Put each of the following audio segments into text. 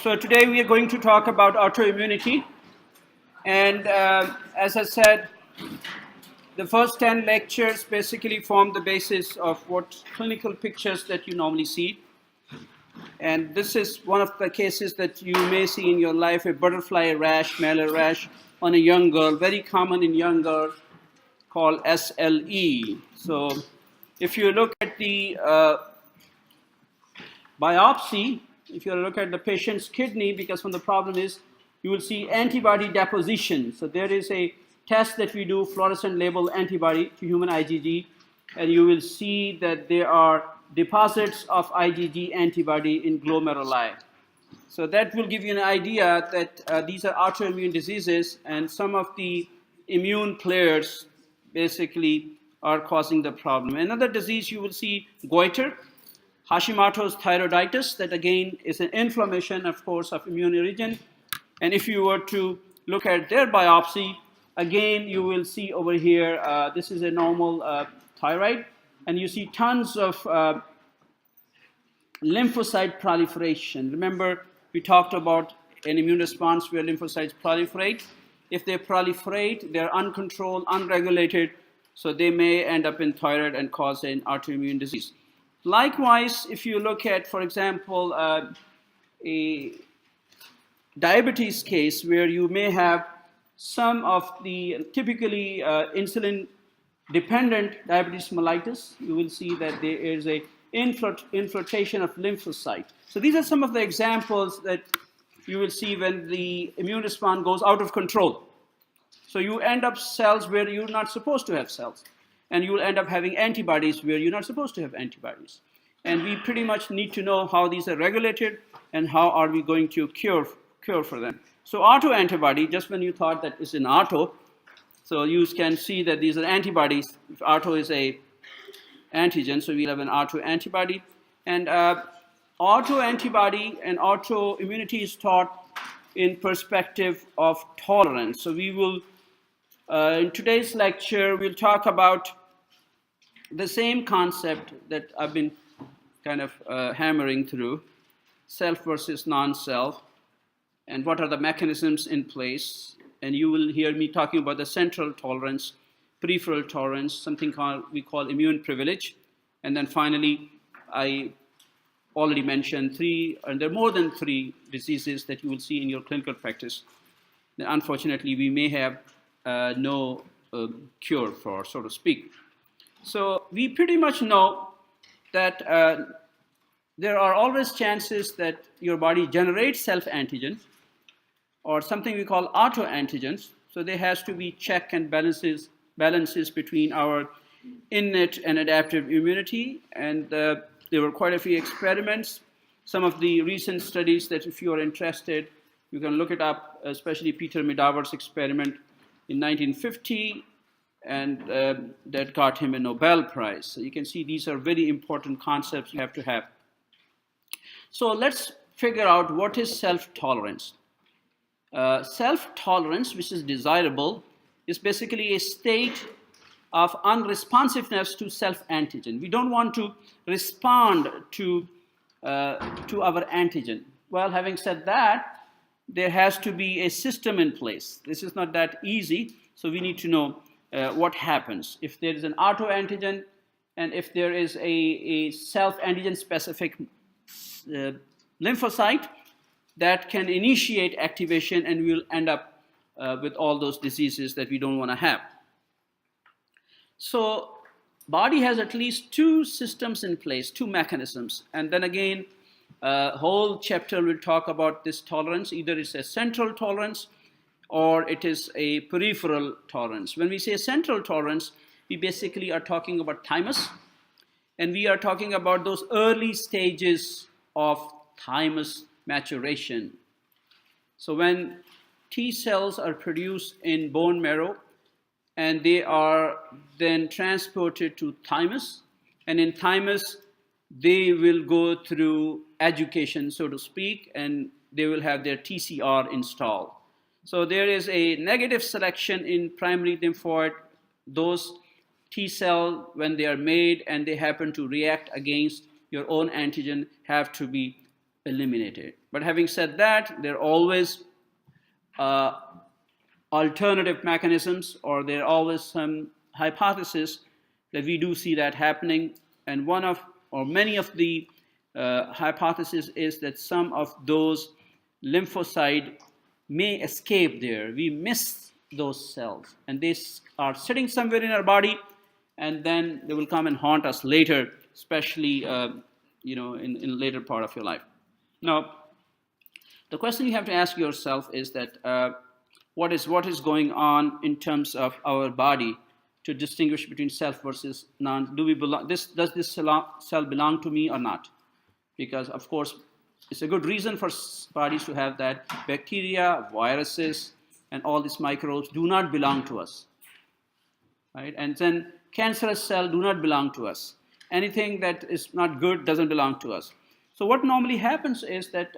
So today we are going to talk about autoimmunity. And as I said, the first 10 lectures basically form the basis of what clinical pictures that you normally see. And this is one of the cases that you may see in your life, a butterfly rash, malar rash on a young girl, very common in young girls, called SLE. So if you look at the biopsy, if you look at the patient's kidney, because when the problem is, you will see antibody deposition. So there is a test that we do, fluorescent label antibody to human IgG, and you will see that there are deposits of IgG antibody in glomeruli. So that will give you an idea that these are autoimmune diseases, and some of the immune players basically are causing the problem. Another disease you will see, goiter, Hashimoto's thyroiditis, that again is an inflammation, of course, of immune region. And if you were to look at their biopsy, again, you will see over here, this is a normal thyroid, and you see tons of lymphocyte proliferation. Remember, we talked about an immune response where lymphocytes proliferate. If they proliferate, they're uncontrolled, unregulated, so they may end up in thyroid and cause an autoimmune disease. Likewise, if you look at, for example, a diabetes case where you may have some of the typically insulin-dependent diabetes mellitus, you will see that there is a infiltration of lymphocyte. So these are some of the examples that you will see when the immune response goes out of control. So you end up cells where you're not supposed to have cells. And you will end up having antibodies where you're not supposed to have antibodies. And we pretty much need to know how these are regulated and how are we going to cure for them. So autoantibody, just when you thought that it's an auto, so you can see that these are antibodies. If auto is a antigen, so we have an autoantibody. And autoantibody and autoimmunity is taught in perspective of tolerance. So we will in today's lecture, we'll talk about the same concept that I've been kind of hammering through, self versus non-self, and what are the mechanisms in place. And you will hear me talking about the central tolerance, peripheral tolerance, something we call immune privilege. And then finally, I already mentioned three, and there are more than three diseases that you will see in your clinical practice that unfortunately we may have no cure for, so to speak. So we pretty much know that there are always chances that your body generates self-antigens or something we call autoantigens. So there has to be check and balances between our innate and adaptive immunity. And there were quite a few experiments. Some of the recent studies that if you are interested, you can look it up, especially Peter Medawar's experiment in 1950, and that got him a Nobel Prize. So you can see these are very important concepts you have to have. So let's figure out what is self-tolerance. Self-tolerance, which is desirable, is basically a state of unresponsiveness to self-antigen. We don't want to respond to our antigen. Well, having said that, there has to be a system in place. This is not that easy, so we need to know what happens. If there is an autoantigen and if there is a self-antigen specific lymphocyte that can initiate activation, and we'll end up with all those diseases that we don't want to have. So body has at least two systems in place, two mechanisms, and then again, whole chapter will talk about this tolerance. Either it's a central tolerance or it is a peripheral tolerance. When we say central tolerance, we basically are talking about thymus, and we are talking about those early stages of thymus maturation. So when T cells are produced in bone marrow, and they are then transported to thymus, and in thymus, they will go through education, so to speak, and they will have their TCR installed. So there is a negative selection in primary lymphoid. Those T cells, when they are made and they happen to react against your own antigen, have to be eliminated. But having said that, there are always alternative mechanisms, or there are always some hypothesis that we do see that happening. And one of, or many of the hypotheses is that some of those lymphocytes may escape there. We miss those cells, and they are sitting somewhere in our body, and then they will come and haunt us later, especially in later part of your life. Now, the question you have to ask yourself is that what is going on in terms of our body to distinguish between self versus non? Do we belong? Does this cell belong to me or not? Because of course, it's a good reason for bodies to have that. Bacteria, viruses, and all these microbes do not belong to us, right? And then cancerous cells do not belong to us. Anything that is not good doesn't belong to us. So what normally happens is that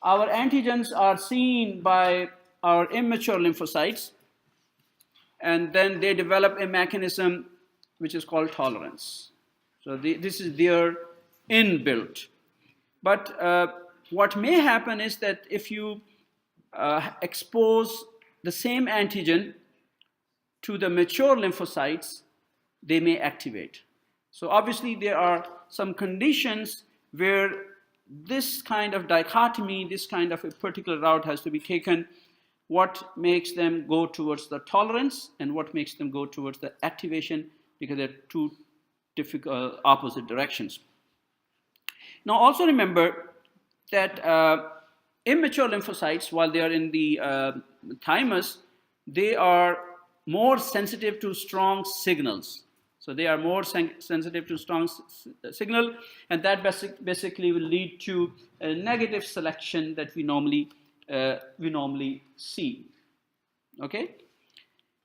our antigens are seen by our immature lymphocytes, and then they develop a mechanism which is called tolerance. So this is their inbuilt. But what may happen is that if you expose the same antigen to the mature lymphocytes, they may activate. So obviously there are some conditions where this kind of dichotomy, this kind of a particular route has to be taken. What makes them go towards the tolerance and what makes them go towards the activation, because they're two difficult opposite directions. Now also remember that immature lymphocytes, while they are in the thymus, they are more sensitive to strong signals. So they are more sensitive to strong signal, and that basically will lead to a negative selection that we normally see. Okay,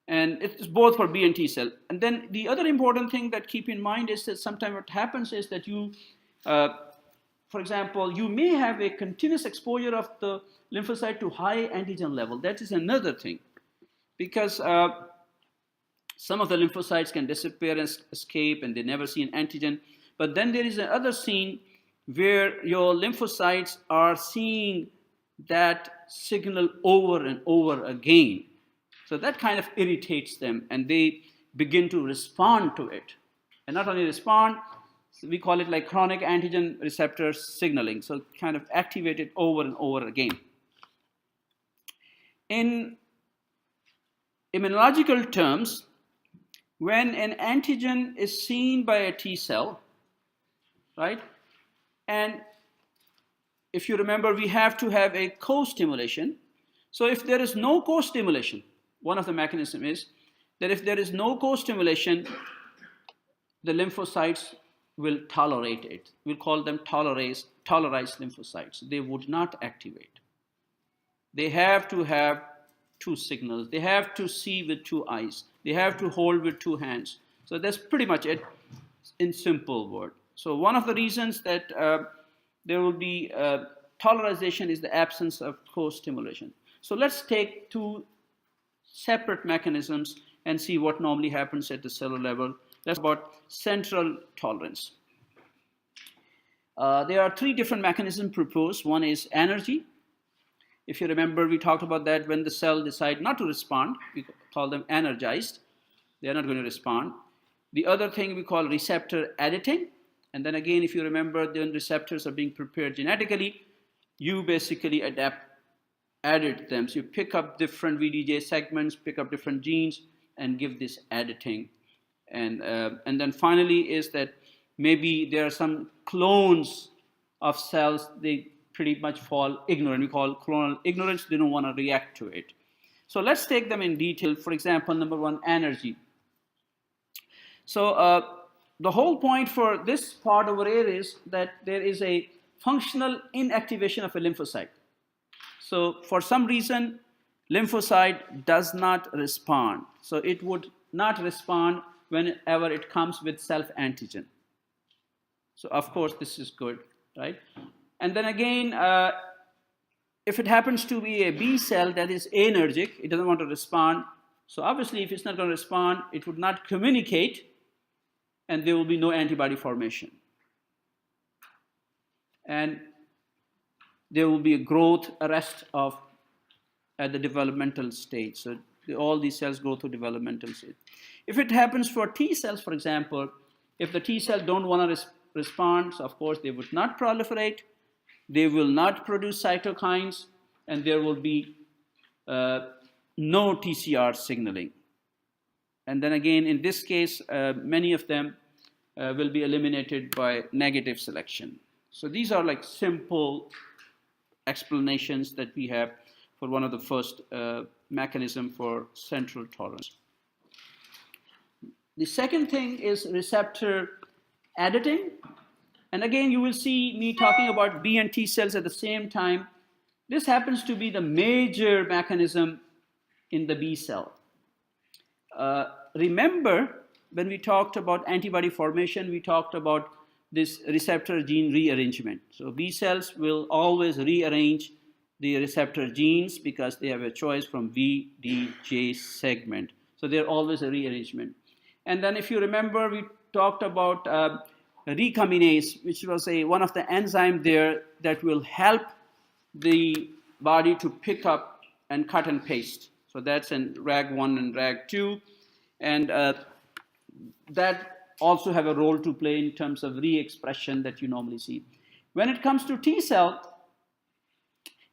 and it's both for B and T cell. And then the other important thing that keep in mind is that sometimes what happens is that you, for example, you may have a continuous exposure of the lymphocyte to high antigen level. That is another thing, because some of the lymphocytes can disappear and escape, and they never see an antigen. But then there is another scene where your lymphocytes are seeing that signal over and over again. So that kind of irritates them, and they begin to respond to it. And not only respond, we call it like chronic antigen receptor signaling. So kind of activate it over and over again. In immunological terms, when an antigen is seen by a T cell, right, and if you remember, we have to have a co-stimulation. So if there is no co-stimulation, one of the mechanisms is that if there is no co-stimulation, the lymphocytes will tolerate it. We'll call them tolerized lymphocytes. They would not activate. They have to have two signals. They have to see with two eyes. They have to hold with two hands. So that's pretty much it in simple word. So one of the reasons that there will be tolerization is the absence of co-stimulation. So let's take two separate mechanisms and see what normally happens at the cellular level. That's about central tolerance. There are three different mechanisms proposed. One is Anergy. If you remember, we talked about that when the cell decides not to respond, we call them energized. They are not going to respond. The other thing we call receptor editing. And then again, if you remember, when receptors are being prepared genetically, you basically edit them. So you pick up different VDJ segments, pick up different genes, and give this editing. And then finally is that maybe there are some clones of cells, they pretty much fall ignorant. We call clonal ignorance. They don't want to react to it. So let's take them in detail. For example, number one, Anergy. So the whole point for this part over here is that there is a functional inactivation of a lymphocyte. So for some reason, lymphocyte does not respond. So it would not respond whenever it comes with self-antigen. So of course, this is good, right? And then again, if it happens to be a B cell that is anergic, it doesn't want to respond. So obviously, if it's not going to respond, it would not communicate, and there will be no antibody formation. And there will be a growth arrest of at the developmental stage. So all these cells go through developmental stage. If it happens for T cells, for example, if the T cells don't want to respond, so of course they would not proliferate, they will not produce cytokines, and there will be no TCR signaling. And then again, in this case, many of them will be eliminated by negative selection. So these are like simple explanations that we have for one of the first mechanism for central tolerance. The second thing is receptor editing. And again, you will see me talking about B and T cells at the same time. This happens to be the major mechanism in the B cell. Remember, when we talked about antibody formation, we talked about this receptor gene rearrangement. So B cells will always rearrange the receptor genes because they have a choice from V, D, J segment. So they're always a rearrangement. And then if you remember, we talked about recombinase, which was one of the enzymes there that will help the body to pick up and cut and paste. So that's in RAG1 and RAG2. And that also have a role to play in terms of re-expression that you normally see. When it comes to T cell,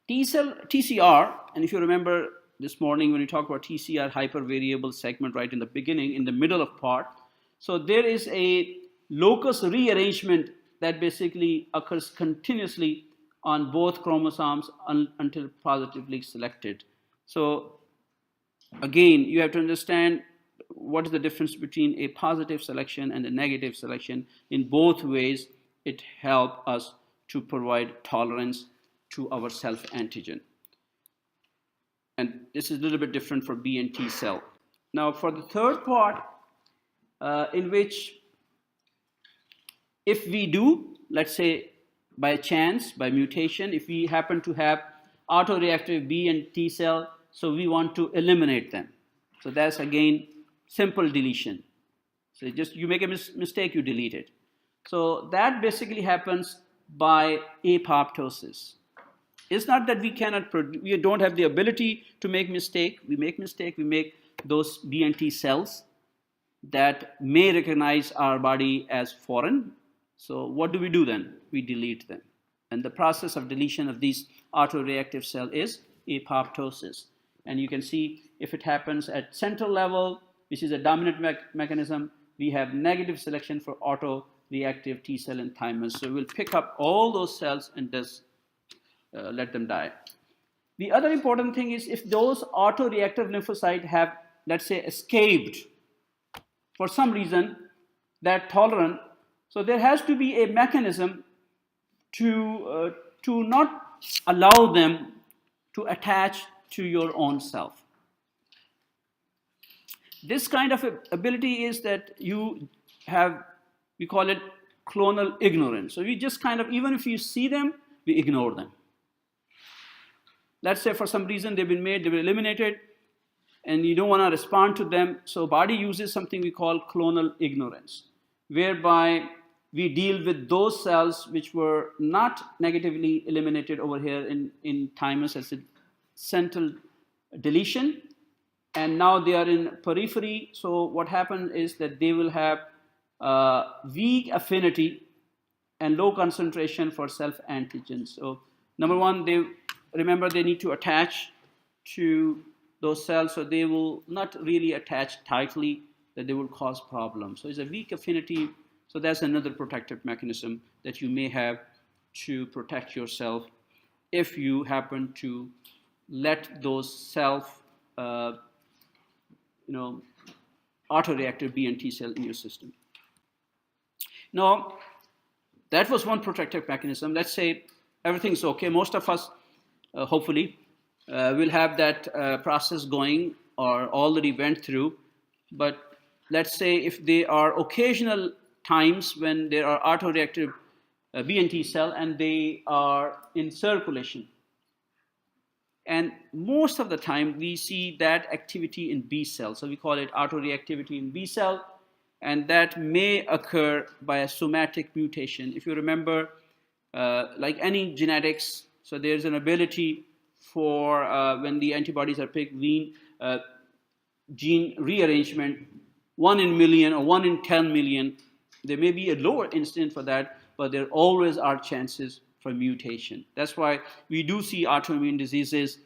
TCR, and if you remember this morning when we talked about TCR hypervariable segment right in the beginning, in the middle of part, so there is a locus rearrangement that basically occurs continuously on both chromosomes until positively selected. So again, you have to understand what is the difference between a positive selection and a negative selection. In both ways, it helps us to provide tolerance to our self-antigen. And this is a little bit different for B and T cell. Now, for the third part, in which if we do, let's say by chance, by mutation, if we happen to have autoreactive B and T cell, so we want to eliminate them. So that's again simple deletion. So just you make a mistake, you delete it. So that basically happens by apoptosis. It's not that we don't have the ability to make mistake. We make mistake. We make those B and T cells that may recognize our body as foreign. So what do we do then? We delete them. And the process of deletion of these autoreactive cell is apoptosis. And you can see if it happens at central level, which is a dominant mechanism, we have negative selection for autoreactive T cell and thymus. So we'll pick up all those cells and just let them die. The other important thing is if those autoreactive lymphocytes have, let's say, escaped for some reason, that tolerant, so there has to be a mechanism to not allow them to attach to your own self. This kind of ability is that you have, we call it clonal ignorance. So we just kind of, even if you see them, we ignore them. Let's say for some reason they've been made, they've been eliminated, and you don't want to respond to them. So body uses something we call clonal ignorance, whereby we deal with those cells which were not negatively eliminated over here in thymus as a central deletion, and now they are in periphery. So what happens is that they will have weak affinity and low concentration for self-antigens. So number one, remember they need to attach to those cells, so they will not really attach tightly, that they will cause problems. So it's a weak affinity. So that's another protective mechanism that you may have to protect yourself if you happen to let those autoreactive B and T cell in your system. Now, that was one protective mechanism. Let's say everything's okay. Most of us, hopefully, will have that process going or already went through. But let's say if there are occasional times when there are autoreactive B and T cell and they are in circulation. And most of the time we see that activity in B cell. So we call it autoreactivity in B cell, and that may occur by a somatic mutation. If you remember, like any genetics, So there's an ability for when the antibodies are picked, gene rearrangement, 1 in million or 1 in 10 million. There may be a lower incidence for that, but there always are chances for mutation. That's why we do see autoimmune diseases.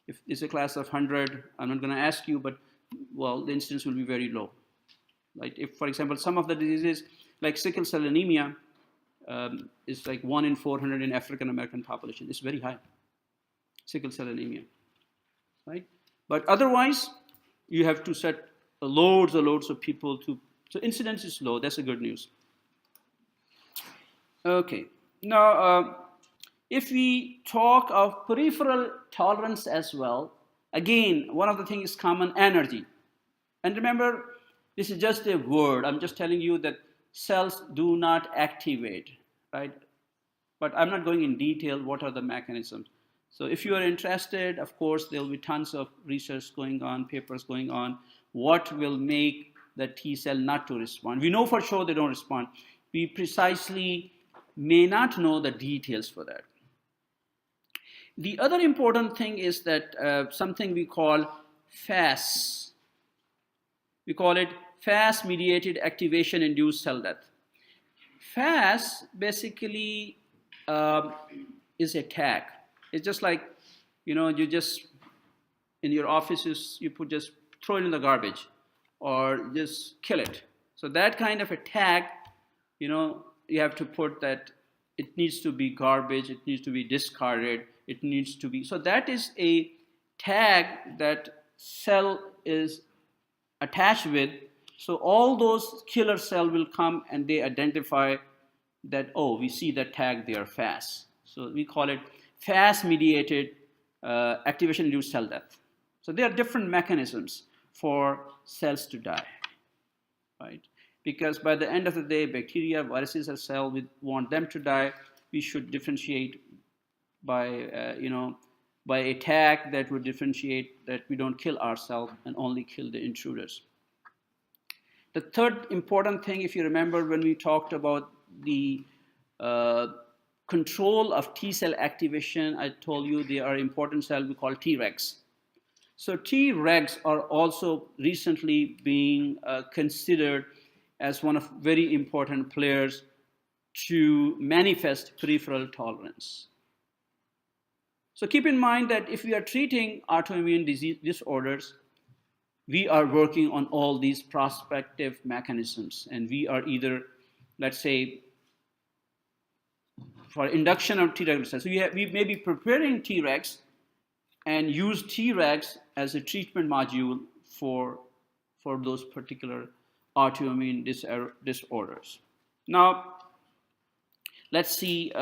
If it's a class of 100, I'm not going to ask you, but well, the incidence will be very low. Right? If, for example, some of the diseases like sickle cell anemia is like 1 in 400 in African American population. It's very high, sickle cell anemia, right? But otherwise, you have to set loads and loads of people to, so incidence is low. That's the good news. Okay, now if we talk of peripheral tolerance as well, again, one of the things is common, Anergy. And remember, this is just a word. I'm just telling you that cells do not activate, right? But I'm not going in detail what are the mechanisms. So if you are interested, of course, there will be tons of research going on, papers going on, what will make the T cell not to respond. We know for sure they don't respond. We precisely may not know the details for that. The other important thing is that something we call FAS. We call it FAS-mediated activation-induced cell death. FAS basically is a tag. It's just like, you know, you just, in your offices, you put just throw it in the garbage or just kill it. So that kind of a tag, you know, you have to put that it needs to be garbage, it needs to be discarded, it needs to be, so that is a tag that cell is attached with. So all those killer cell will come and they identify that, oh, we see that tag, they are FAS. So we call it FAS-mediated activation-induced cell death. So there are different mechanisms for cells to die, right? Because by the end of the day, bacteria, viruses, or cell, we want them to die. We should differentiate by, by a tag that would differentiate that we don't kill ourselves and only kill the intruders. The third important thing, if you remember when we talked about the control of T cell activation, I told you there are important cells we call Tregs. So Tregs are also recently being considered as one of very important players to manifest peripheral tolerance. So keep in mind that if we are treating autoimmune disease disorders, we are working on all these prospective mechanisms, and we are either, let's say, for induction of Treg cells. So we may be preparing Tregs and use Tregs as a treatment module for those particular autoimmune disorders. Now, let's see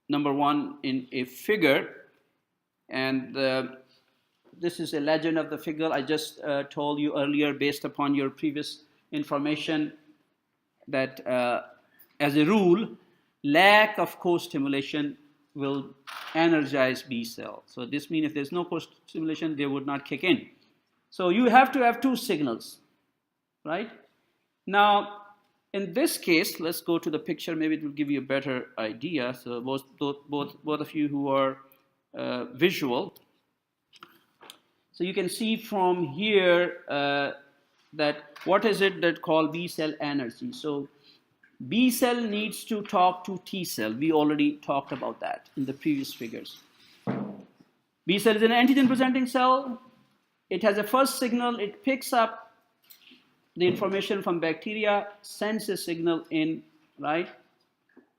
number one in a figure, and this is a legend of the figure. I just told you earlier, based upon your previous information, that as a rule, lack of co-stimulation will energize B cell. So this means if there's no co-stimulation, they would not kick in. So you have to have two signals, right? Now, in this case, let's go to the picture. Maybe it will give you a better idea. So both of you who are visual. So you can see from here that what is it that called B cell Anergy. So B cell needs to talk to T cell. We already talked about that in the previous figures. B cell is an antigen presenting cell. It has a first signal. It picks up the information from bacteria, sends a signal in, right?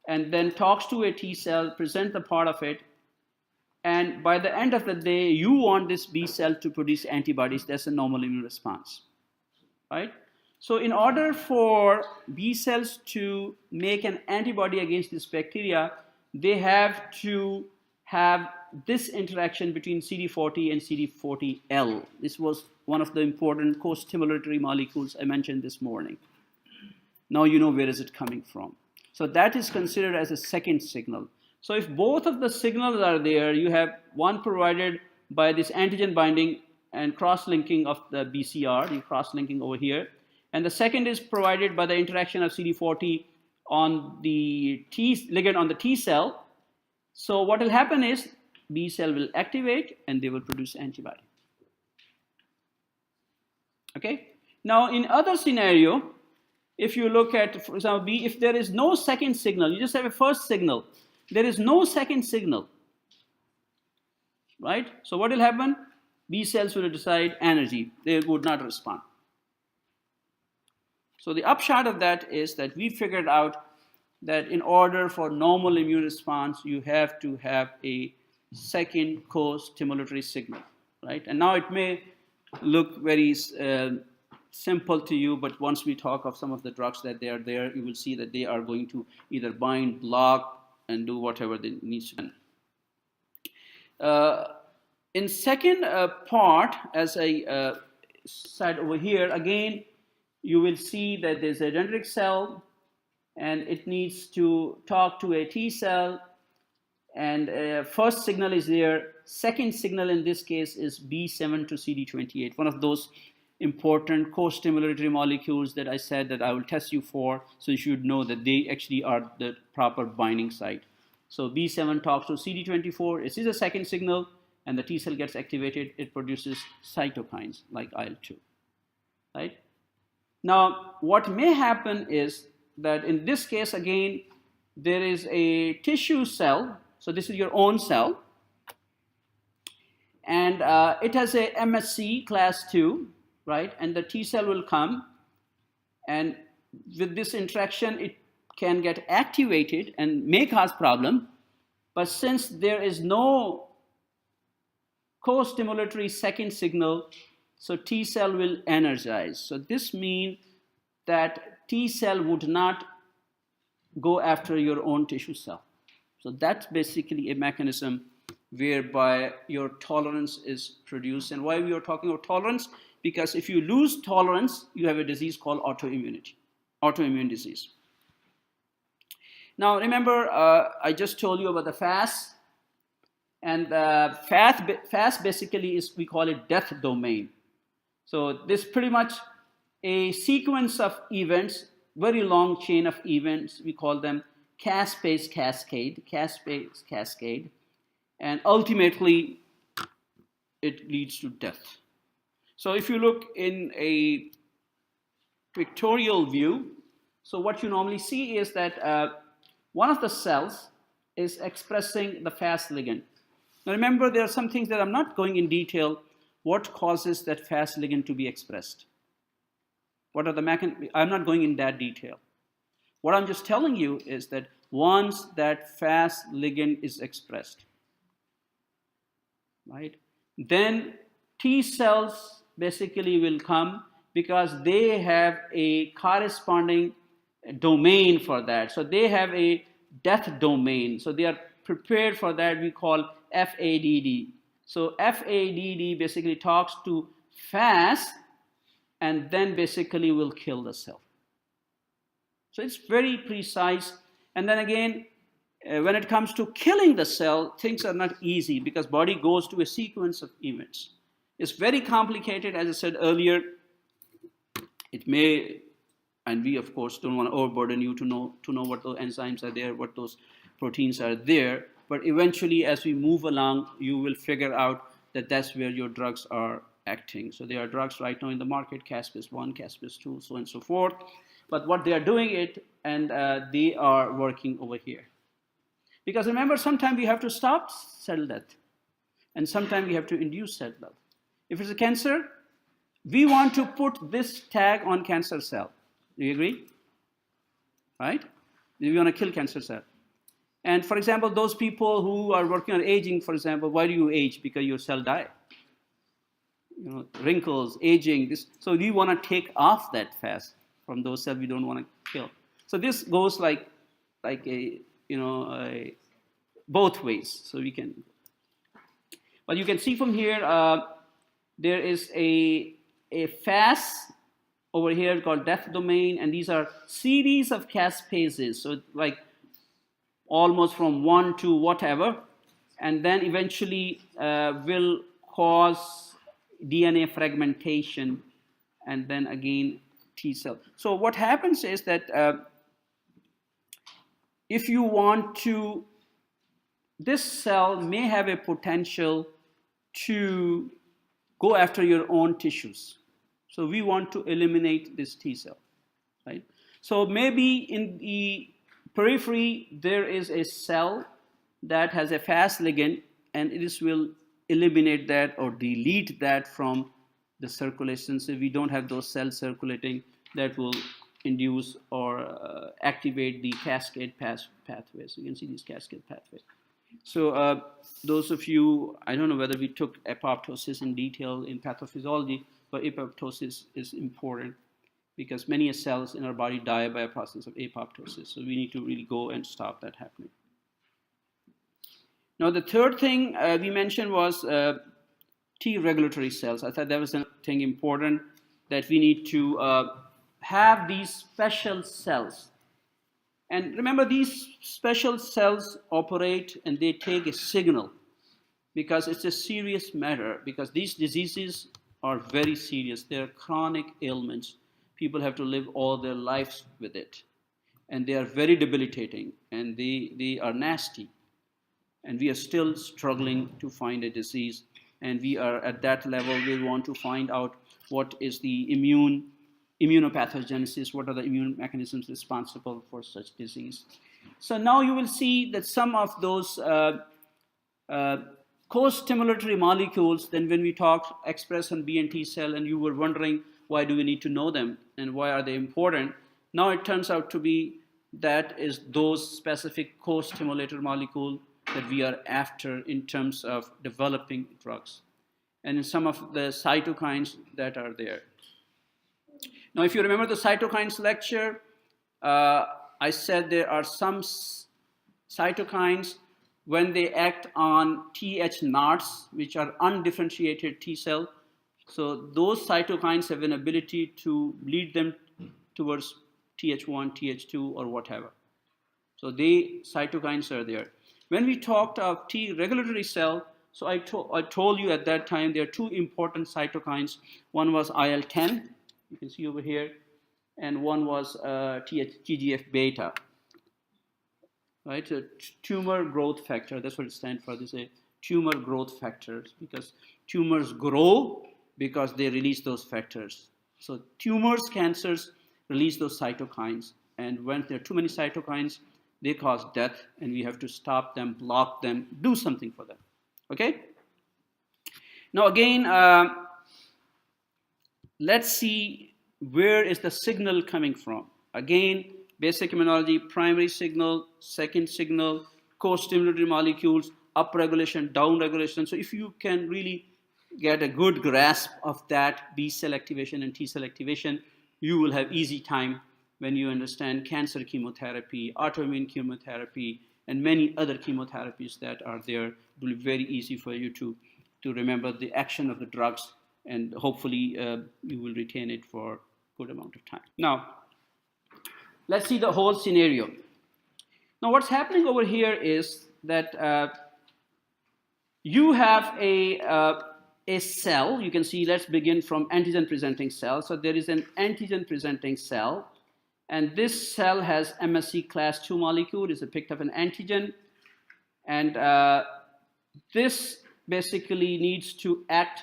And then talks to a T cell, presents a part of it. And by the end of the day, you want this B cell to produce antibodies. That's a normal immune response, right? So in order for B cells to make an antibody against this bacteria, they have to have this interaction between CD40 and CD40L. This was one of the important co-stimulatory molecules I mentioned this morning. Now you know where is it coming from. So that is considered as a second signal. So if both of the signals are there, you have one provided by this antigen binding and cross-linking of the BCR, the cross-linking over here. And the second is provided by the interaction of CD40 on the T ligand on the T cell. So what will happen is B cell will activate and they will produce antibody. Okay. Now in other scenario, if you look at, for example, B, if there is no second signal, you just have a first signal, there is no second signal, right? So what will happen? B cells will decide Anergy, they would not respond. So the upshot of that is that we figured out that in order for normal immune response, you have to have a second co-stimulatory signal, right? And now it may look very simple to you, but once we talk of some of the drugs that they are there, you will see that they are going to either bind, block, and do whatever they need to do. In second part, as I said over here, again, you will see that there's a dendritic cell, and it needs to talk to a T cell, and first signal is there. Second signal in this case is B7 to CD28, one of those important co-stimulatory molecules that I said that I will test you for, so you should know that they actually are the proper binding site. So B7 talks to CD24, it is a second signal, and the T cell gets activated, it produces cytokines like IL-2, right? Now, what may happen is that in this case, again, there is a tissue cell, so this is your own cell, and it has a MSC class 2, right? And the T cell will come, and with this interaction, it can get activated and may cause problem, but since there is no co-stimulatory second signal, so T cell will energize. So this means that T cell would not go after your own tissue cell. So that's basically a mechanism whereby your tolerance is produced. And why we are talking about tolerance? Because if you lose tolerance, you have a disease called autoimmunity, autoimmune disease. Now remember, I just told you about the FAS. And FAS basically is, we call it death domain. So this pretty much a sequence of events, very long chain of events. We call them caspase cascade, and ultimately it leads to death. So if you look in a pictorial view, so what you normally see is that one of the cells is expressing the FAS ligand. Now remember, there are some things that I'm not going in detail. What causes that FAS ligand to be expressed? What are the mechanisms? I'm not going in that detail. What I'm just telling you is that once that FAS ligand is expressed, right, then T cells basically will come because they have a corresponding domain for that. So they have a death domain. So they are prepared for that. We call FADD. So FADD basically talks to FAS and then basically will kill the cell. So it's very precise. And then again, when it comes to killing the cell, things are not easy because body goes to a sequence of events. It's very complicated, as I said earlier. It may, and we of course don't want to overburden you to know what those enzymes are there, what those proteins are there. But eventually, as we move along, you will figure out that that's where your drugs are acting. So there are drugs right now in the market, caspase-1, caspase-2, so on and so forth. But what they are doing it, and they are working over here. Because remember, sometimes we have to stop cell death, and sometimes we have to induce cell death. If it's a cancer, we want to put this tag on cancer cell. Do you agree? Right? We want to kill cancer cell. And for example, those people who are working on aging, for example, why do you age? Because your cell die. You know, wrinkles, aging. This, so we want to take off that FAS from those cells we don't want to kill. So this goes like a, you know, both ways. So we can. But you can see from here, there is a FAS over here called death domain, and these are series of caspases. So like almost from 1 to whatever, and then eventually will cause DNA fragmentation, and then again T cell. So what happens is that if you want to, this cell may have a potential to go after your own tissues. So we want to eliminate this T cell, right? So maybe in the periphery, there is a cell that has a FAS ligand, and it will eliminate that or delete that from the circulation. So we don't have those cells circulating that will induce or activate the cascade pathways. You can see these cascade pathways. So those of you, I don't know whether we took apoptosis in detail in pathophysiology, but apoptosis is important because many cells in our body die by a process of apoptosis. So we need to really go and stop that happening. Now the third thing we mentioned was T regulatory cells. I thought that was something important, that we need to have these special cells. And remember, these special cells operate and they take a signal because it's a serious matter, because these diseases are very serious. They're chronic ailments. People have to live all their lives with it. And they are very debilitating, and they are nasty. And we are still struggling to find a disease. And we are at that level. We want to find out what is the immunopathogenesis, what are the immune mechanisms responsible for such disease. So now you will see that some of those co-stimulatory molecules, then when we talked express on B and T cell, and you were wondering why do we need to know them and why are they important, now it turns out to be that is those specific co-stimulator molecule that we are after in terms of developing drugs, and in some of the cytokines that are there. Now, if you remember the cytokines lecture, I said there are some cytokines when they act on TH-NOTs, which are undifferentiated T cell. So those cytokines have an ability to lead them towards TH1, TH2, or whatever. So cytokines are there. When we talked of T regulatory cell, so I told you at that time there are two important cytokines. One was IL-10. You can see over here, and one was TGF beta, right? So tumor growth factor, that's what it stands for. This is a tumor growth factors, because tumors grow because they release those factors. So tumors, cancers release those cytokines, and when there are too many cytokines, they cause death, and we have to stop them, block them, do something for them, okay? Now again, let's see where is the signal coming from. Again, basic immunology, primary signal, second signal, co-stimulatory molecules, upregulation, downregulation. So if you can really get a good grasp of that B cell activation and T cell activation, you will have easy time when you understand cancer chemotherapy, autoimmune chemotherapy, and many other chemotherapies that are there. It will be very easy for you to remember the action of the drugs, and hopefully you will retain it for a good amount of time. Now, let's see the whole scenario. Now, what's happening over here is that you have a cell. You can see, let's begin from antigen-presenting cell. So there is an antigen-presenting cell, and this cell has MSC class 2 molecule. It's picked up an antigen, and this basically needs to act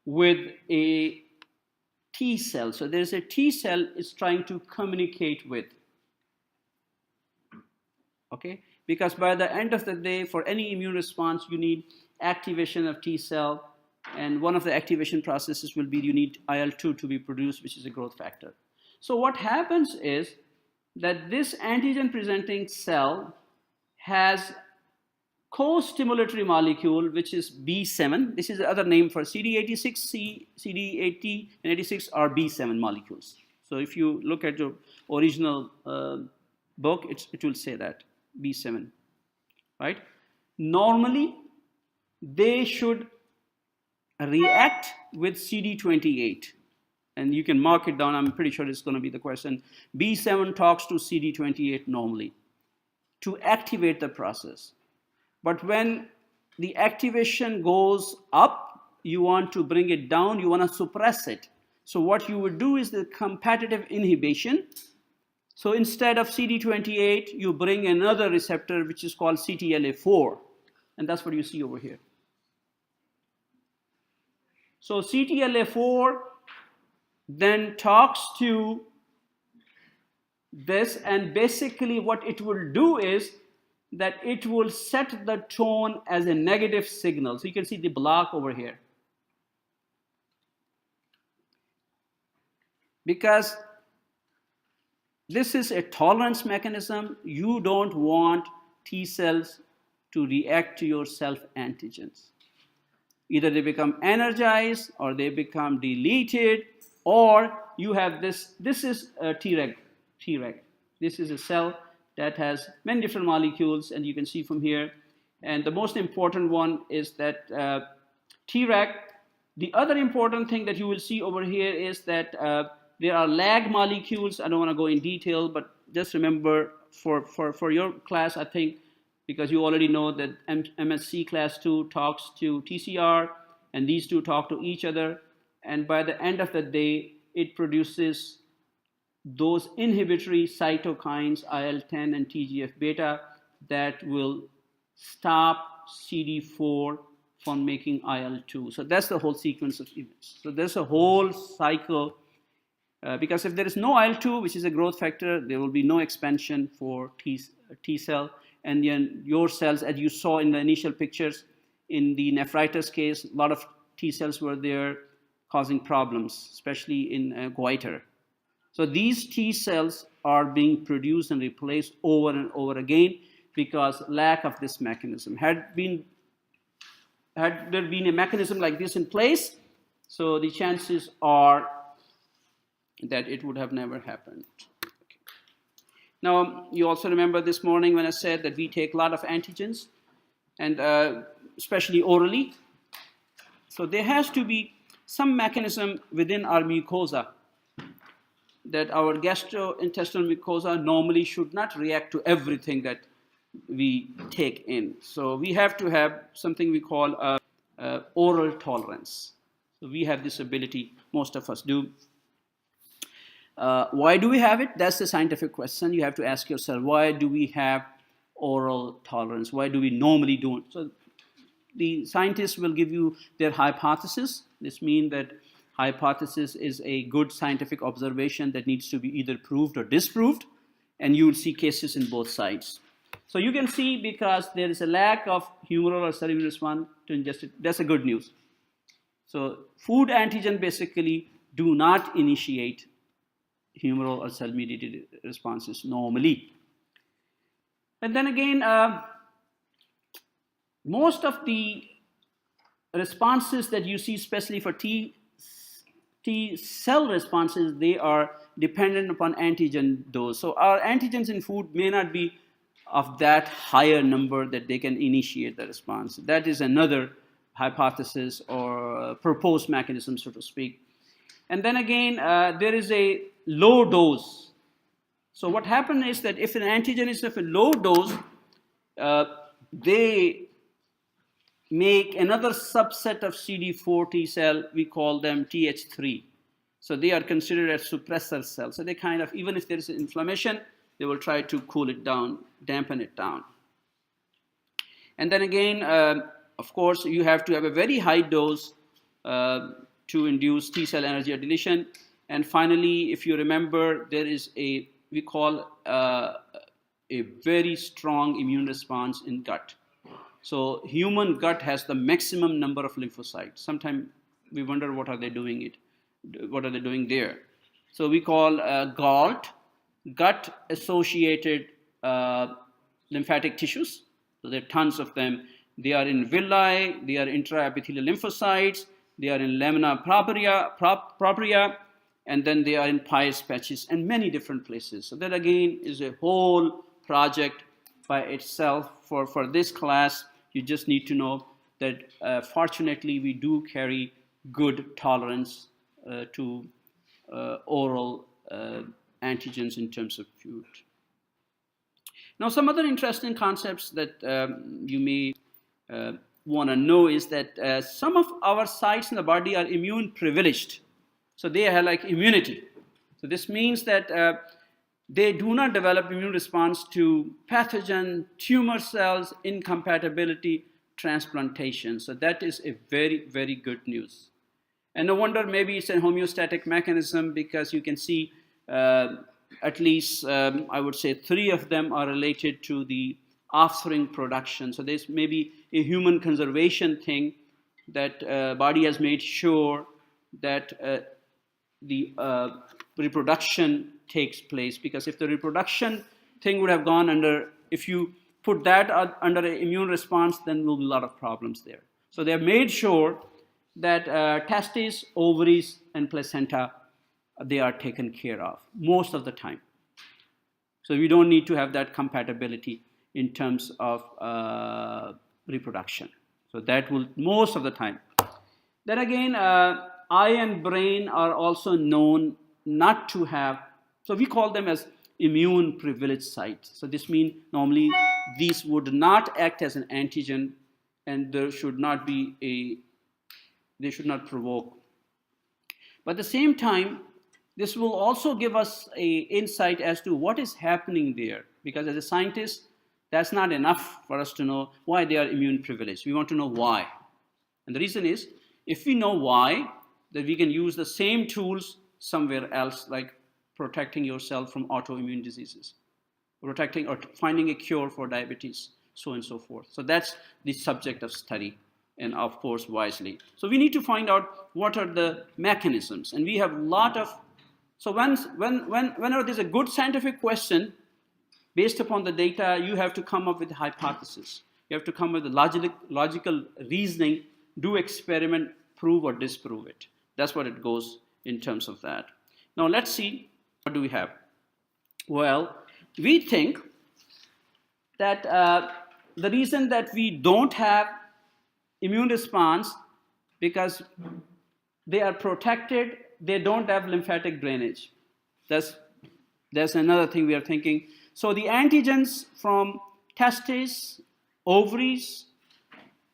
with a T cell. So there's a T cell is trying to communicate with, okay? Because by the end of the day, for any immune response, you need activation of T cell, and one of the activation processes will be you need IL-2 to be produced, which is a growth factor. So what happens is that this antigen-presenting cell has co-stimulatory molecule, which is B7. This is the other name for CD86, CD80, and 86 are B7 molecules. So if you look at your original book, it will say that, B7, right? Normally, they should react with CD28. And you can mark it down. I'm pretty sure it's going to be the question. B7 talks to CD28 normally to activate the process. But when the activation goes up, you want to bring it down, you want to suppress it. So what you would do is the competitive inhibition. So instead of CD28, you bring another receptor, which is called CTLA4. And that's what you see over here. So CTLA4 then talks to this, and basically what it will do is that it will set the tone as a negative signal. So you can see the block over here. Because this is a tolerance mechanism, you don't want T cells to react to your self-antigens. Either they become energized, or they become deleted, or you have this is a Treg. This is a cell that has many different molecules, and you can see from here. And the most important one is that Treg. The other important thing that you will see over here is that there are lag molecules. I don't want to go in detail, but just remember for your class, I think, because you already know that MSc class 2 talks to TCR, and these two talk to each other. And by the end of the day, it produces those inhibitory cytokines, IL-10 and TGF-beta, that will stop CD4 from making IL-2. So that's the whole sequence of events. So there's a whole cycle, because if there is no IL-2, which is a growth factor, there will be no expansion for T cell. And then your cells, as you saw in the initial pictures, in the nephritis case, a lot of T cells were there causing problems, especially in goiter. So these T cells are being produced and replaced over and over again because lack of this mechanism. Had there been a mechanism like this in place, so the chances are that it would have never happened. Okay. Now, you also remember this morning when I said that we take a lot of antigens, and especially orally. So there has to be some mechanism within our mucosa that our gastrointestinal mucosa normally should not react to everything that we take in. So we have to have something we call oral tolerance. So we have this ability, most of us do. Why do we have it? That's the scientific question. You have to ask yourself, why do we have oral tolerance? Why do we normally do it? So the scientists will give you their hypothesis. This means that hypothesis is a good scientific observation that needs to be either proved or disproved, and you will see cases in both sides. So you can see, because there is a lack of humoral or cellular response to ingested, that's a good news. So food antigen basically do not initiate humoral or cell-mediated responses normally. And then again, most of the responses that you see, especially for T cell responses, they are dependent upon antigen dose. So our antigens in food may not be of that higher number that they can initiate the response. That is another hypothesis or proposed mechanism, so to speak. And then again, there is a low dose. So what happens is that if an antigen is of a low dose, they make another subset of CD4 T cell, we call them Th3. So they are considered as suppressor cells. So they kind of, even if there is inflammation, they will try to cool it down, dampen it down. And then again, of course, you have to have a very high dose to induce T cell energy or deletion. And finally, if you remember, there is a, we call a very strong immune response in gut. So human gut has the maximum number of lymphocytes. Sometimes we wonder what are they doing there. So we call GALT, gut-associated lymphatic tissues. So there are tons of them. They are in villi, they are intraepithelial lymphocytes, they are in lamina propria, and then they are in Peyer's patches and many different places. So that again is a whole project by itself. For this class, you just need to know that fortunately we do carry good tolerance to oral antigens in terms of food. Now, some other interesting concepts that you may want to know is that some of our sites in the body are immune privileged. So they have like immunity. So this means that they do not develop immune response to pathogen, tumor cells, incompatibility transplantation. So that is a very, very good news. And no wonder maybe it's a homeostatic mechanism, because you can see at least, I would say, 3 of them are related to the offspring production. So there's maybe a human conservation thing that body has made sure that the reproduction takes place. Because if the reproduction thing would have gone under, if you put that under an immune response, then there will be a lot of problems there. So they have made sure that testes, ovaries, and placenta, they are taken care of most of the time. So you don't need to have that compatibility in terms of reproduction. So that will most of the time. Then again, eye and brain are also known not to have, so we call them as immune privileged sites. So this means normally these would not act as an antigen, and there should not be they should not provoke. But at the same time, this will also give us an insight as to what is happening there, because as a scientist, that's not enough for us to know why they are immune privileged. We want to know why. And the reason is, if we know why, then we can use the same tools somewhere else, like protecting yourself from autoimmune diseases, protecting or finding a cure for diabetes, so on and so forth. So that's the subject of study, and of course wisely. So we need to find out what are the mechanisms, and we have a lot of, so whenever there's a good scientific question, based upon the data, you have to come up with a hypothesis. You have to come up with a logical reasoning, do experiment, prove or disprove it. That's what it goes in terms of that. Now let's see, what do we have? Well, we think that the reason that we don't have immune response, because they are protected, they don't have lymphatic drainage. That's another thing we are thinking. So the antigens from testes, ovaries,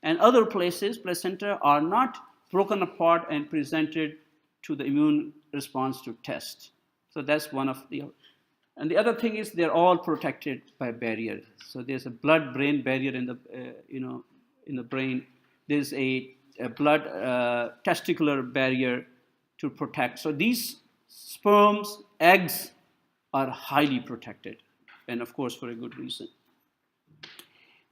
and other places, placenta, are not broken apart and presented to the immune response to test. So that's one of the, and the other thing is they're all protected by barrier. So there's a blood-brain barrier in the, in the brain. There's a blood testicular barrier to protect. So these sperms, eggs are highly protected, and of course for a good reason.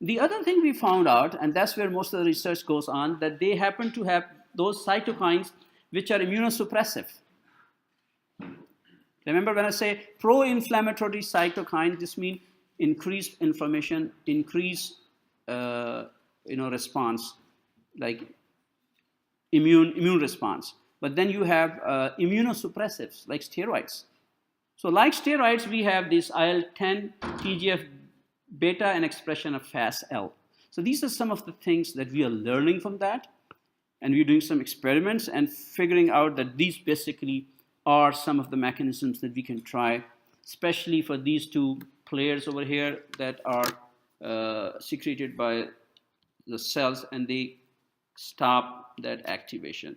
The other thing we found out, and that's where most of the research goes on, that they happen to have those cytokines which are immunosuppressive. Remember when I say pro-inflammatory cytokine, this means increased inflammation, increased response, like immune response. But then you have immunosuppressives like steroids. So like steroids, we have this IL-10, TGF beta, and expression of FAS-FASL. So these are some of the things that we are learning from that, and we're doing some experiments and figuring out that these basically are some of the mechanisms that we can try, especially for these two players over here that are secreted by the cells, and they stop that activation.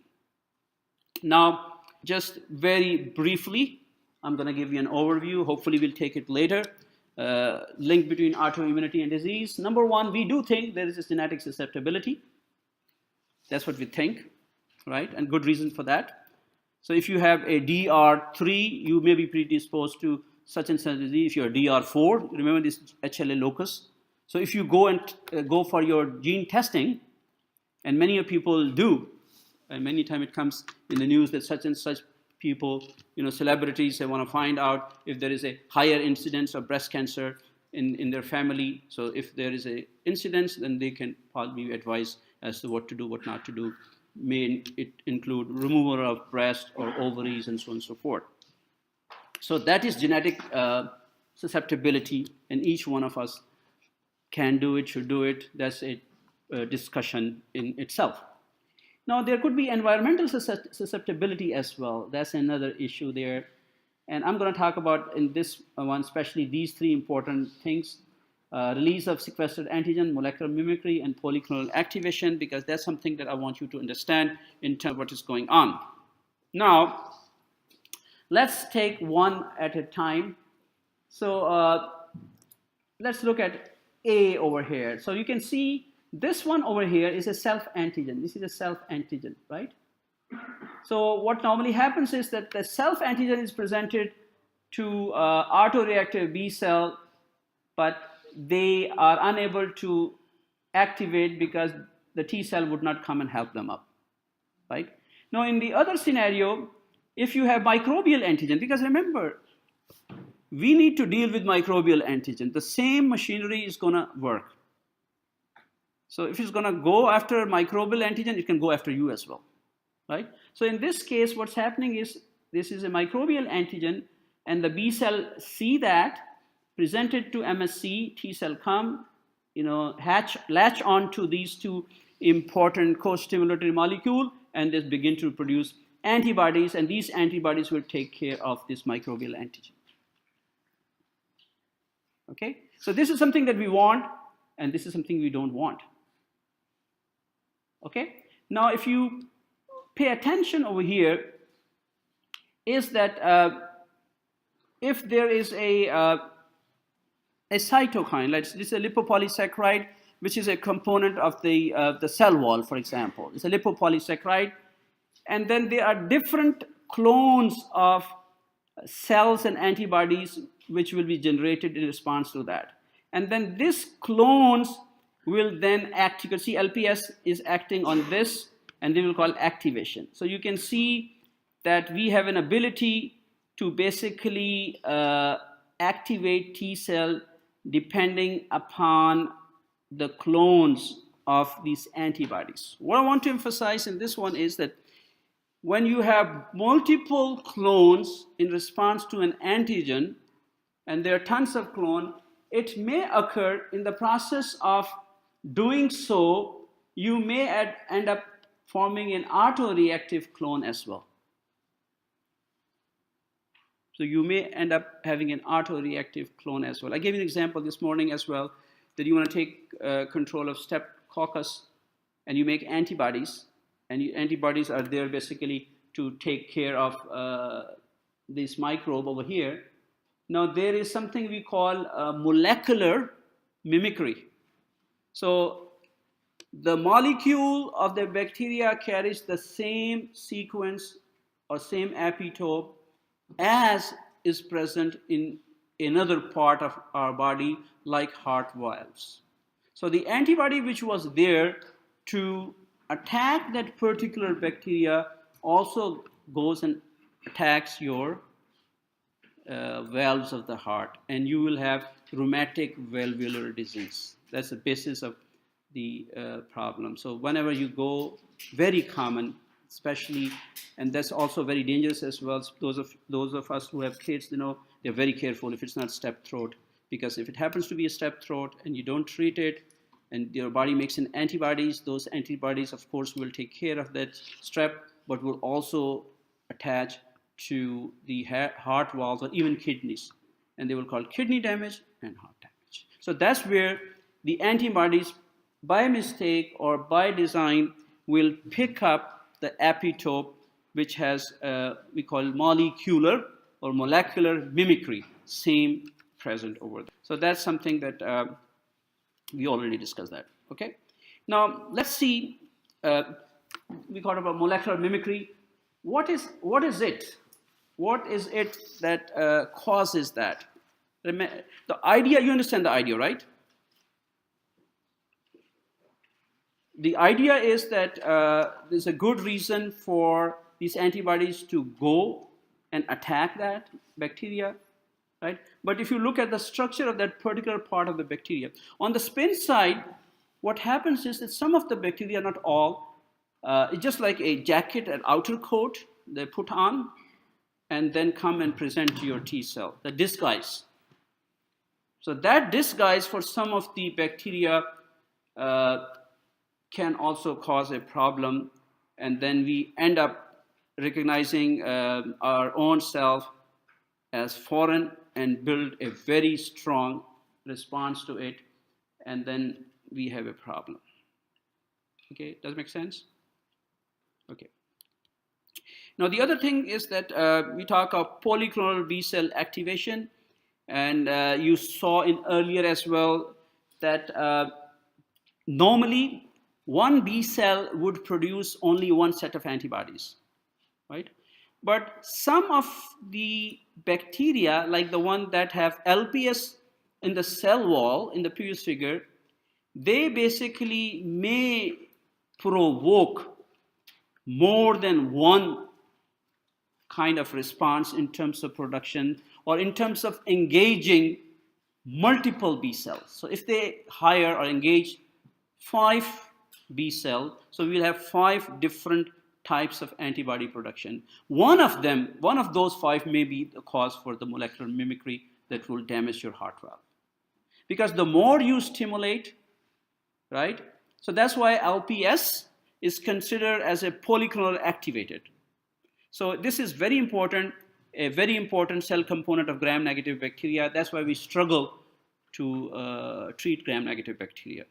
Now, just very briefly, I'm going to give you an overview. Hopefully, we'll take it later. Link between autoimmunity and disease. Number one, we do think there is a genetic susceptibility. That's what we think, right? And good reason for that. So if you have a DR3, you may be predisposed to such and such disease. If you're DR4, remember this HLA locus. So if you go and go for your gene testing, and many people do, and many times it comes in the news that such and such people, celebrities, they want to find out if there is a higher incidence of breast cancer in their family. So if there is an incidence, then they can probably advise as to what to do, what not to do. May it include removal of breast or ovaries and so on and so forth. So that is genetic susceptibility, and each one of us can do it, should do it. That's a discussion in itself. Now, there could be environmental susceptibility as well. That's another issue there. And I'm going to talk about in this one, especially these three important things: release of sequestered antigen, molecular mimicry, and polyclonal activation, because that's something that I want you to understand in terms of what is going on. Now, let's take one at a time. So let's look at A over here. So you can see This one over here is a self-antigen. This is a self-antigen, right? So what normally happens is that the self-antigen is presented to autoreactive B cell, but they are unable to activate because the T cell would not come and help them up, right? Now, in the other scenario, if you have microbial antigen, because remember, we need to deal with microbial antigen. The same machinery is going to work. So if it's going to go after microbial antigen, it can go after you as well, right? So in this case, what's happening is this is a microbial antigen, and the B cell see that, present it to MSC, T cell come, latch on to these two important co-stimulatory molecule, and they begin to produce antibodies, and these antibodies will take care of this microbial antigen. Okay, so this is something that we want, and this is something we don't want. Okay, now if you pay attention over here, is that if there is a cytokine, this is a lipopolysaccharide, which is a component of the cell wall, for example. It's a lipopolysaccharide, and then there are different clones of cells and antibodies which will be generated in response to that. And then these clones will then act. You can see LPS is acting on this, and they will call activation. So you can see that we have an ability to basically activate T cell depending upon the clones of these antibodies. What I want to emphasize in this one is that when you have multiple clones in response to an antigen, and there are tons of clones, it may occur in the process of doing so, you may end up forming an autoreactive clone as well. So you may end up having an autoreactive clone as well. I gave you an example this morning as well, that you want to take control of Streptococcus, and you make antibodies, and antibodies are there basically to take care of this microbe over here. Now there is something we call molecular mimicry. So the molecule of the bacteria carries the same sequence or same epitope as is present in another part of our body, like heart valves. So the antibody which was there to attack that particular bacteria also goes and attacks your valves of the heart, and you will have rheumatic valvular disease. That's the basis of the problem. So whenever you go, very common, especially, and that's also very dangerous as well. Those of us who have kids, they're very careful if it's not strep throat, because if it happens to be a strep throat and you don't treat it, and your body makes an antibodies, those antibodies, of course, will take care of that strep, but will also attach to the heart valves or even kidneys, and they will call kidney damage and heart damage. So that's where the antibodies, by mistake or by design, will pick up the epitope which has, we call molecular or molecular mimicry, same present over there. So that's something that we already discussed that, okay? Now, let's see, we talked about molecular mimicry. What is it? What is it that causes that? The idea, you understand the idea, right? The idea is that there's a good reason for these antibodies to go and attack that bacteria, right? But if you look at the structure of that particular part of the bacteria, on the spin side, what happens is that some of the bacteria, not all, it's just like a jacket, an outer coat they put on, and then come and present to your T cell, the disguise. So that disguise for some of the bacteria can also cause a problem, and then we end up recognizing our own self as foreign and build a very strong response to it, and then we have a problem. Okay, does it make sense? Okay. Now the other thing is that we talk of polyclonal B-cell activation, and you saw in earlier as well that normally one B cell would produce only one set of antibodies, right? But some of the bacteria, like the one that have LPS in the cell wall in the previous figure, they basically may provoke more than one kind of response in terms of production or in terms of engaging multiple B cells. So if they hire or engage 5 B cells, so we'll have 5 different types of antibody production. One of those 5 may be the cause for the molecular mimicry that will damage your heart valve. Because the more you stimulate, right? So that's why LPS is considered as a polyclonal activated. So this is very important, a very important cell component of gram-negative bacteria. That's why we struggle to treat gram-negative bacteria.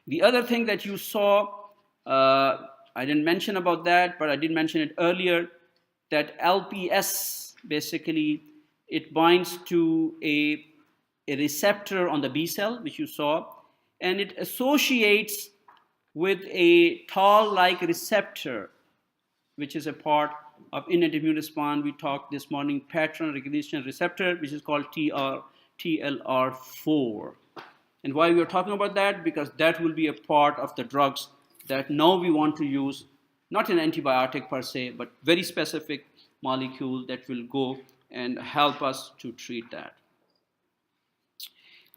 The other thing that you saw, I didn't mention about that, but I did mention it earlier, that LPS, basically, it binds to a receptor on the B cell, which you saw, and it associates with a Toll-like receptor, which is a part of innate immune response. We talked this morning, pattern recognition receptor, which is called TLR4. And why we are talking about that? Because that will be a part of the drugs that now we want to use, not an antibiotic per se, but very specific molecule that will go and help us to treat that.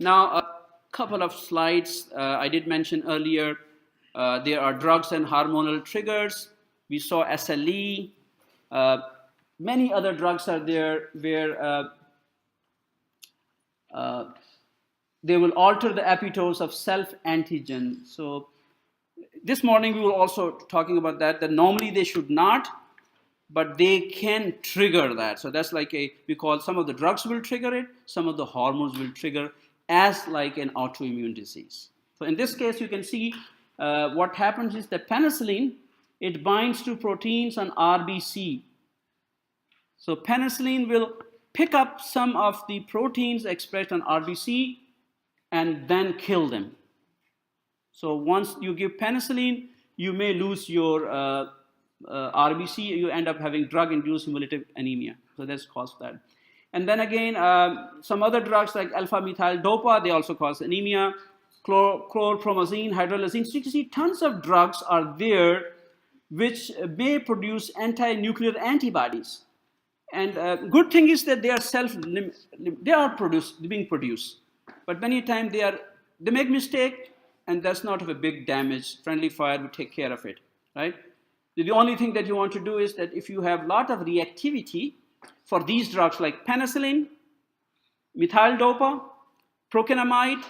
Now, a couple of slides I did mention earlier. There are drugs and hormonal triggers. We saw SLE. Many other drugs are there where they will alter the epitopes of self-antigen. So this morning we were also talking about that normally they should not, but they can trigger that. So that's like we call some of the drugs will trigger it, some of the hormones will trigger as like an autoimmune disease. So in this case, you can see what happens is that penicillin, it binds to proteins on RBC. So penicillin will pick up some of the proteins expressed on RBC and then kill them. So once you give penicillin, you may lose your RBC. You end up having drug-induced hemolytic anemia. So that's caused that. And then again, some other drugs like alpha-methyl dopa, they also cause anemia. Chlorpromazine, hydralazine. So you can see tons of drugs are there which may produce anti-nuclear antibodies. And good thing is that they are being produced. But many times they make mistake, and that's not of a big damage. Friendly fire will take care of it, right? The only thing that you want to do is that if you have a lot of reactivity for these drugs like penicillin, methyl dopa, procainamide,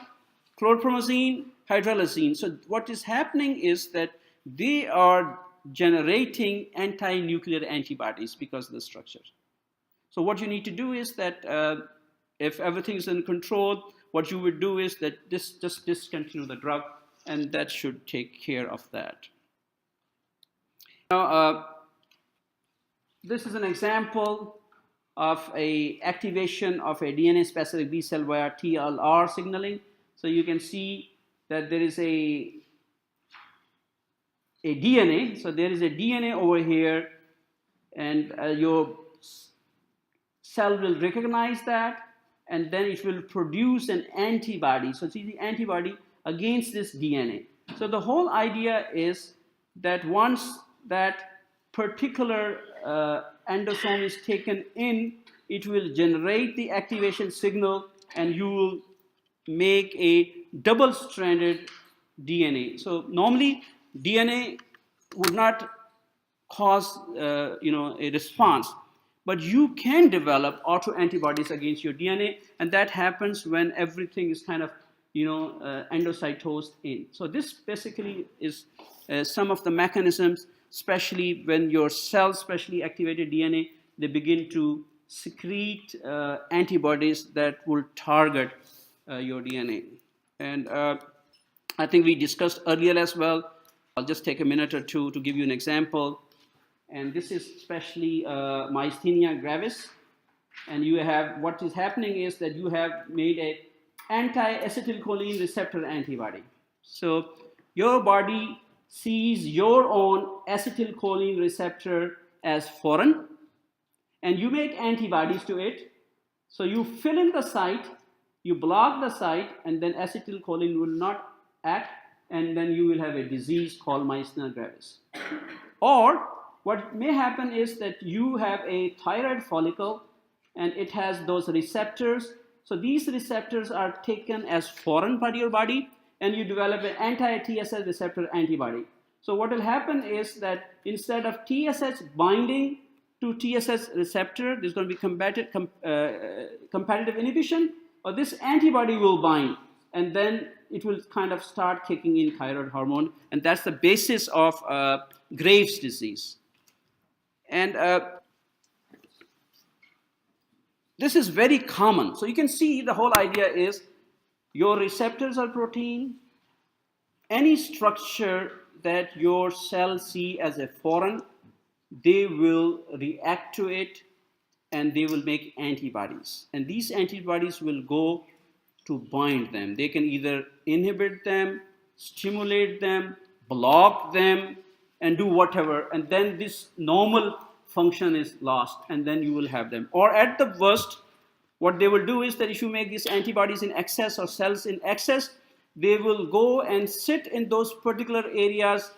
chlorpromazine, hydralazine. So what is happening is that they are generating anti-nuclear antibodies because of the structure. So what you need to do is that if everything is in control, what you would do is that just discontinue the drug, and that should take care of that. Now, this is an example of a activation of a DNA-specific B cell via TLR signaling. So you can see that there is a DNA. So there is a DNA over here, and your cell will recognize that, and then it will produce an antibody. So it's the antibody against this DNA. So the whole idea is that once that particular endosome is taken in, it will generate the activation signal, and you will make a double-stranded DNA. So normally DNA would not cause a response, but you can develop autoantibodies against your DNA, and that happens when everything is kind of endocytosed in. So this basically is some of the mechanisms, especially when your cells, especially activated DNA, they begin to secrete antibodies that will target your DNA. And I think we discussed earlier as well. I'll just take a minute or two to give you an example. And this is especially myasthenia gravis. And you have, what is happening is that you have made a anti-acetylcholine receptor antibody. So your body sees your own acetylcholine receptor as foreign, and you make antibodies to it. So you fill in the site, you block the site, and then acetylcholine will not act, and then you will have a disease called myasthenia gravis. Or what may happen is that you have a thyroid follicle and it has those receptors. So these receptors are taken as foreign by your body, and you develop an anti-TSH receptor antibody. So what will happen is that instead of TSH binding to TSH receptor, there's going to be competitive inhibition, or this antibody will bind, and then it will kind of start kicking in thyroid hormone, and that's the basis of Graves' disease. And this is very common. So you can see the whole idea is your receptors are protein. Any structure that your cells see as a foreign, they will react to it and they will make antibodies. And these antibodies will go to bind them. They can either inhibit them, stimulate them, block them, and do whatever. And then this normal function is lost, and then you will have them. Or at the worst, what they will do is that if you make these antibodies in excess or cells in excess, they will go and sit in those particular areas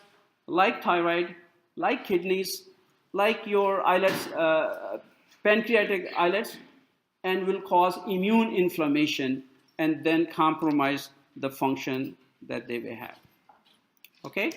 like thyroid, like kidneys, like your islets, pancreatic islets, and will cause immune inflammation and then compromise the function that they may have. Okay?